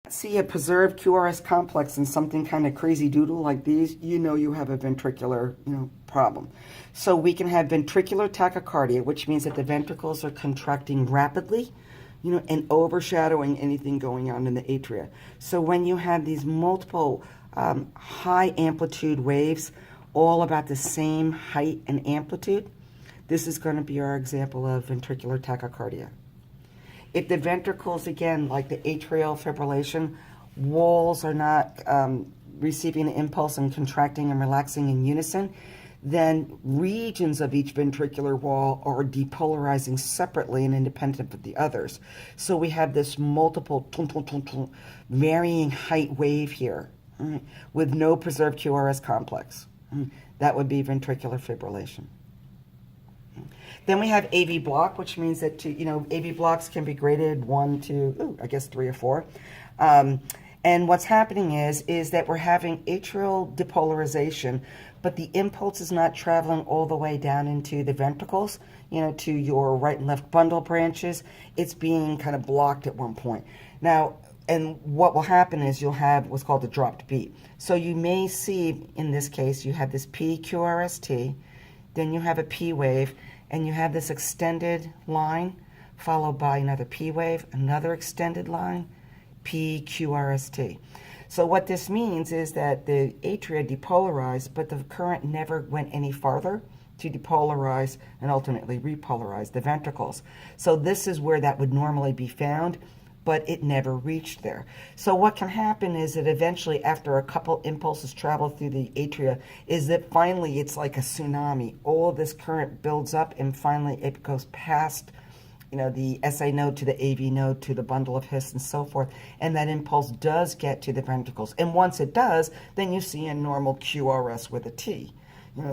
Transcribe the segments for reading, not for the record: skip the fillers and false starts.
See a preserved QRS complex in something kind of crazy doodle like these, you know you have a ventricular, problem. So we can have ventricular tachycardia, which means that the ventricles are contracting rapidly, and overshadowing anything going on in the atria. So when you have these multiple high amplitude waves, all about the same height and amplitude, this is going to be our example of ventricular tachycardia. If the ventricles, again, like the atrial fibrillation, walls are not receiving an impulse and contracting and relaxing in unison, then regions of each ventricular wall are depolarizing separately and independent of the others. So we have this multiple varying height wave here, right, with no preserved QRS complex. That would be ventricular fibrillation. Then we have AV block, which means that AV blocks can be graded 1 to, I guess 3 or 4. And what's happening is that we're having atrial depolarization, but the impulse is not traveling all the way down into the ventricles, to your right and left bundle branches. It's being kind of blocked at one point. Now, and what will happen is you'll have what's called a dropped beat. So you may see, in this case, you have this PQRST, then you have a P wave, and you have this extended line followed by another P wave, another extended line, PQRST. So what this means is that the atria depolarized, but the current never went any farther to depolarize and ultimately repolarize the ventricles. So this is where that would normally be found, but it never reached there. So what can happen is that eventually, after a couple impulses travel through the atria, is that finally it's like a tsunami. All this current builds up, and finally it goes past, the SA node to the AV node to the bundle of His and so forth, and that impulse does get to the ventricles. And once it does, then you see a normal QRS with a T.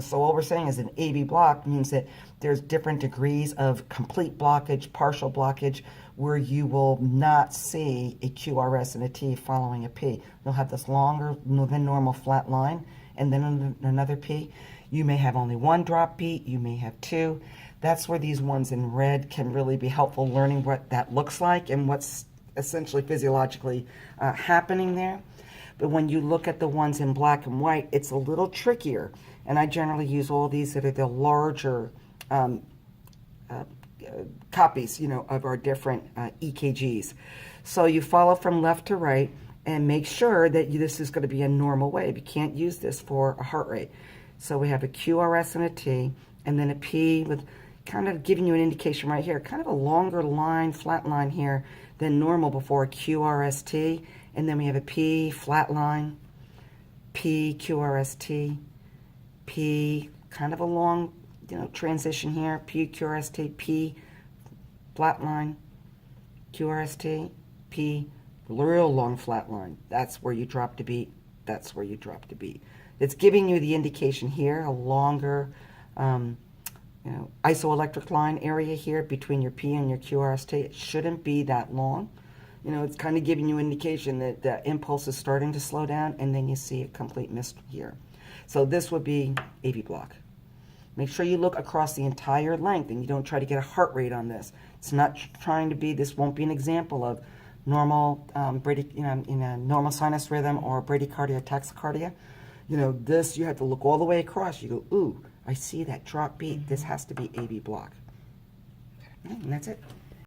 So all we're saying is an AV block means that there's different degrees of complete blockage, partial blockage, where you will not see a QRS and a T following a P. You'll have this longer than normal flat line, and then another P. You may have only one drop beat, you may have two. That's where these ones in red can really be helpful, learning what that looks like and what's essentially physiologically happening there. But when you look at the ones in black and white, it's a little trickier. And I generally use all these that are the larger copies, of our different EKGs. So you follow from left to right and make sure that this is going to be a normal wave. You can't use this for a heart rate. So we have a QRS and a T, and then a P with kind of giving you an indication right here, kind of a longer line, flat line here than normal before a QRST. And then we have a P, flat line, P, QRST, P, kind of a long, transition here, P, QRST, P, flat line, QRST, P, real long flat line. That's where you drop the beat. That's where you drop the beat. It's giving you the indication here, a longer, isoelectric line area here between your P and your QRST. It shouldn't be that long. It's kind of giving you indication that the impulse is starting to slow down, and then you see a complete mist here. So this would be AV block. Make sure you look across the entire length and you don't try to get a heart rate on this. It's not trying to be, this won't be an example of normal, normal sinus rhythm or bradycardia, tachycardia. This, you have to look all the way across. You go, ooh, I see that drop beat. This has to be AV block. And that's it.